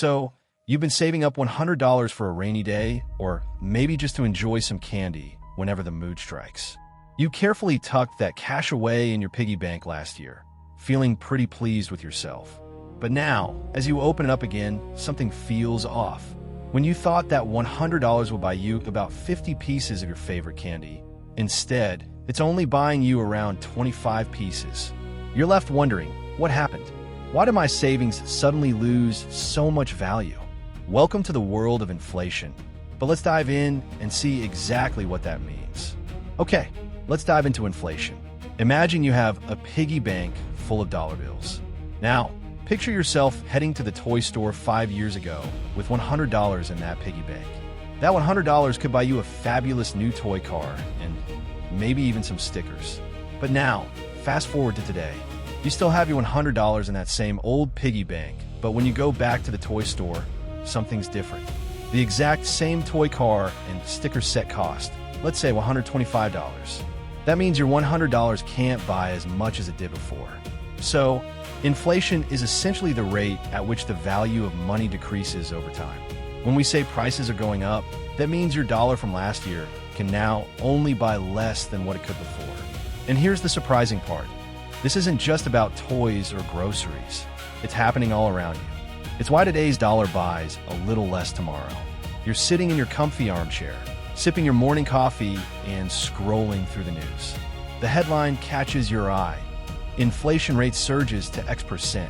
So, you've been saving up $100 for a rainy day, or maybe just to enjoy some candy whenever the mood strikes. You carefully tucked that cash away in your piggy bank last year, feeling pretty pleased with yourself. But now, as you open it up again, something feels off. When you thought that $100 would buy you about 50 pieces of your favorite candy, instead, it's only buying you around 25 pieces. You're left wondering, what happened? Why did my savings suddenly lose so much value? Welcome to the world of inflation. But let's dive in and see exactly what that means. Okay, let's dive into inflation. Imagine you have a piggy bank full of dollar bills. Now, picture yourself heading to the toy store 5 years ago with $100 in that piggy bank. That $100 could buy you a fabulous new toy car and maybe even some stickers. But now, fast forward to today. You still have your $100 in that same old piggy bank, but when you go back to the toy store, something's different. The exact same toy car and sticker set cost, let's say $125. That means your $100 can't buy as much as it did before. So, inflation is essentially the rate at which the value of money decreases over time. When we say prices are going up, that means your dollar from last year can now only buy less than what it could before. And here's the surprising part. This isn't just about toys or groceries. It's happening all around you. It's why today's dollar buys a little less tomorrow. You're sitting in your comfy armchair, sipping your morning coffee and scrolling through the news. The headline catches your eye. Inflation rate surges to X%.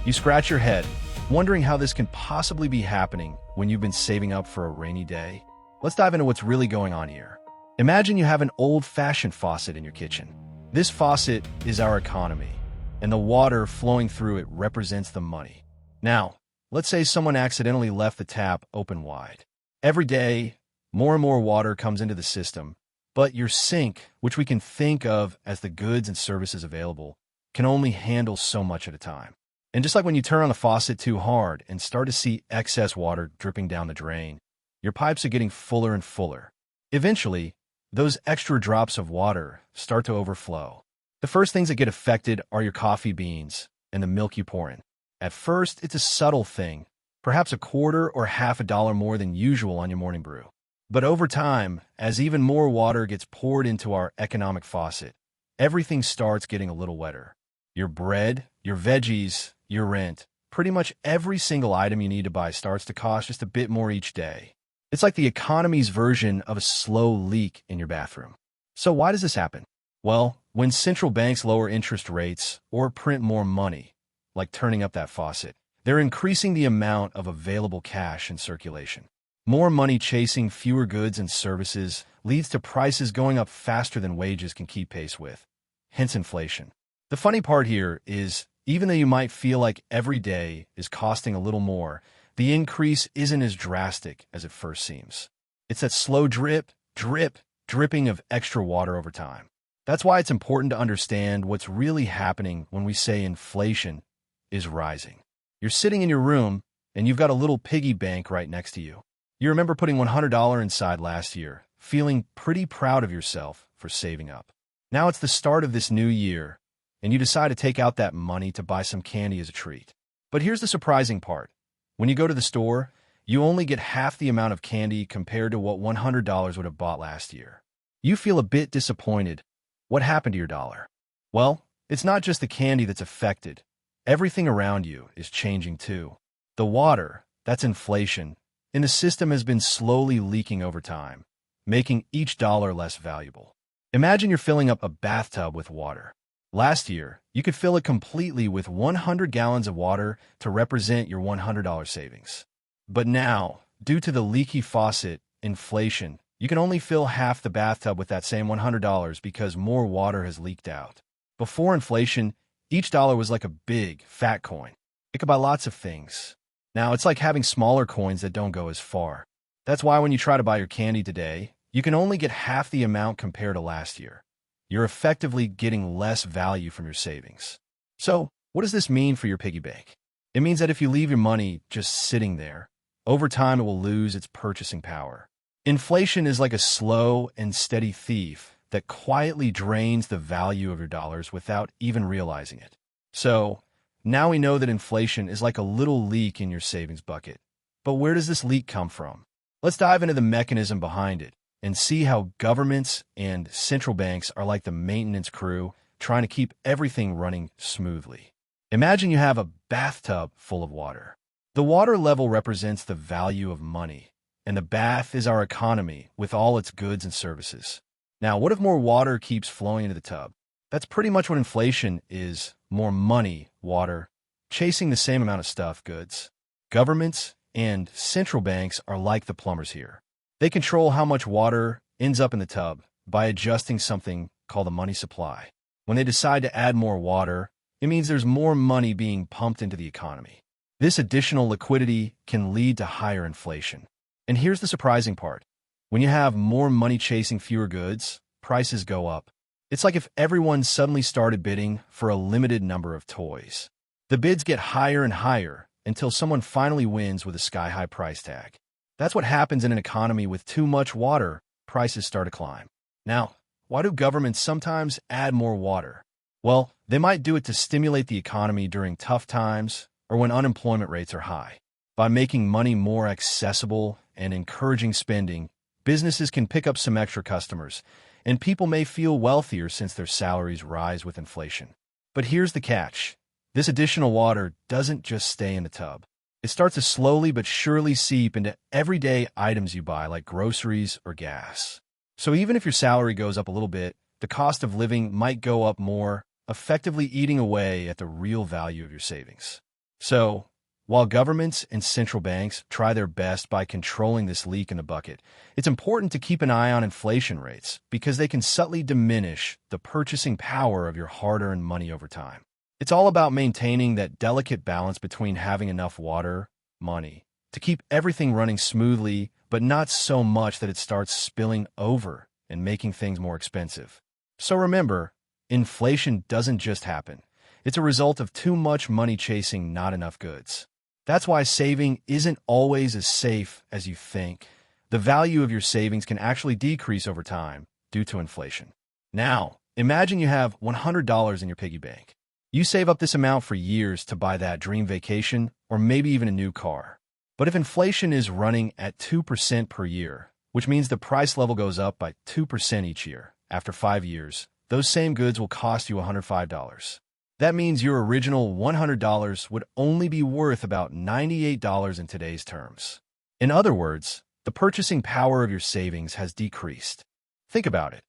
You scratch your head, wondering how this can possibly be happening when you've been saving up for a rainy day. Let's dive into what's really going on here. Imagine you have an old-fashioned faucet in your kitchen. This faucet is our economy, and the water flowing through it represents the money. Now, let's say someone accidentally left the tap open wide. Every day, more and more water comes into the system, but your sink, which we can think of as the goods and services available, can only handle so much at a time. And just like when you turn on the faucet too hard and start to see excess water dripping down the drain, your pipes are getting fuller and fuller. Eventually, those extra drops of water start to overflow. The first things that get affected are your coffee beans and the milk you pour in. At first, it's a subtle thing, perhaps a quarter or half a dollar more than usual on your morning brew. But over time, as even more water gets poured into our economic faucet, everything starts getting a little wetter. Your bread, your veggies, your rent, pretty much every single item you need to buy starts to cost just a bit more each day. It's like the economy's version of a slow leak in your bathroom. So why does this happen? Well, when central banks lower interest rates or print more money, like turning up that faucet, they're increasing the amount of available cash in circulation. More money chasing fewer goods and services leads to prices going up faster than wages can keep pace with, hence inflation. The funny part here is, even though you might feel like every day is costing a little more, the increase isn't as drastic as it first seems. It's that slow drip, dripping of extra water over time. That's why it's important to understand what's really happening when we say inflation is rising. You're sitting in your room, and you've got a little piggy bank right next to you. You remember putting $100 inside last year, feeling pretty proud of yourself for saving up. Now it's the start of this new year, and you decide to take out that money to buy some candy as a treat. But here's the surprising part. When you go to the store, you only get half the amount of candy compared to what $100 would have bought last year. You feel a bit disappointed. What happened to your dollar? Well, it's not just the candy that's affected. Everything around you is changing too. The water, that's inflation, in the system has been slowly leaking over time, making each dollar less valuable. Imagine you're filling up a bathtub with water. Last year, you could fill it completely with 100 gallons of water to represent your $100 savings. But now, due to the leaky faucet, inflation, you can only fill half the bathtub with that same $100 because more water has leaked out. Before inflation, each dollar was like a big, fat coin. It could buy lots of things. Now, it's like having smaller coins that don't go as far. That's why when you try to buy your candy today, you can only get half the amount compared to last year. You're effectively getting less value from your savings. So, what does this mean for your piggy bank? It means that if you leave your money just sitting there, over time it will lose its purchasing power. Inflation is like a slow and steady thief that quietly drains the value of your dollars without even realizing it. So, Now we know that inflation is like a little leak in your savings bucket. But where does this leak come from? Let's dive into the mechanism behind it and see how governments and central banks are like the maintenance crew trying to keep everything running smoothly. Imagine you have a bathtub full of water. The water level represents the value of money, and the bath is our economy with all its goods and services. Now, what if more water keeps flowing into the tub? That's pretty much what inflation is: more money, water, chasing the same amount of stuff, goods. Governments and central banks are like the plumbers here. They control how much water ends up in the tub by adjusting something called the money supply. When they decide to add more water, it means there's more money being pumped into the economy. This additional liquidity can lead to higher inflation. And here's the surprising part. When you have more money chasing fewer goods, prices go up. It's like if everyone suddenly started bidding for a limited number of toys. The bids get higher and higher until someone finally wins with a sky-high price tag. That's what happens in an economy with too much water. Prices start to climb. Now, why do governments sometimes add more water? Well, they might do it to stimulate the economy during tough times or when unemployment rates are high. By making money more accessible and encouraging spending, businesses can pick up some extra customers, and people may feel wealthier since their salaries rise with inflation. But here's the catch. This additional water doesn't just stay in the tub. It starts to slowly but surely seep into everyday items you buy, like groceries or gas. So even if your salary goes up a little bit, the cost of living might go up more, effectively eating away at the real value of your savings. So, while governments and central banks try their best by controlling this leak in the bucket, it's important to keep an eye on inflation rates because they can subtly diminish the purchasing power of your hard-earned money over time. It's all about maintaining that delicate balance between having enough water, money, to keep everything running smoothly, but not so much that it starts spilling over and making things more expensive. So remember, inflation doesn't just happen. It's a result of too much money chasing not enough goods. That's why saving isn't always as safe as you think. The value of your savings can actually decrease over time due to inflation. Now, imagine you have $100 in your piggy bank. You save up this amount for years to buy that dream vacation or maybe even a new car. But if inflation is running at 2% per year, which means the price level goes up by 2% each year, after 5 years, those same goods will cost you $105. That means your original $100 would only be worth about $98 in today's terms. In other words, the purchasing power of your savings has decreased. Think about it.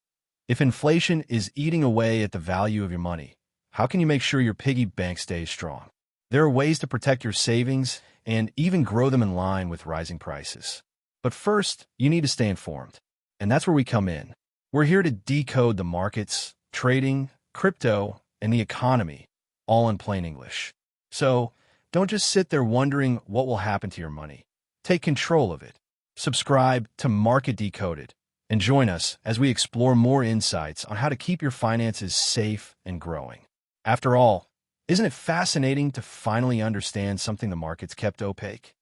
If inflation is eating away at the value of your money, how can you make sure your piggy bank stays strong? There are ways to protect your savings and even grow them in line with rising prices. But first, you need to stay informed. And that's where we come in. We're here to decode the markets, trading, crypto, and the economy, all in plain English. So, don't just sit there wondering what will happen to your money. Take control of it. Subscribe to Market Decoded and join us as we explore more insights on how to keep your finances safe and growing. After all, isn't it fascinating to finally understand something the markets kept opaque?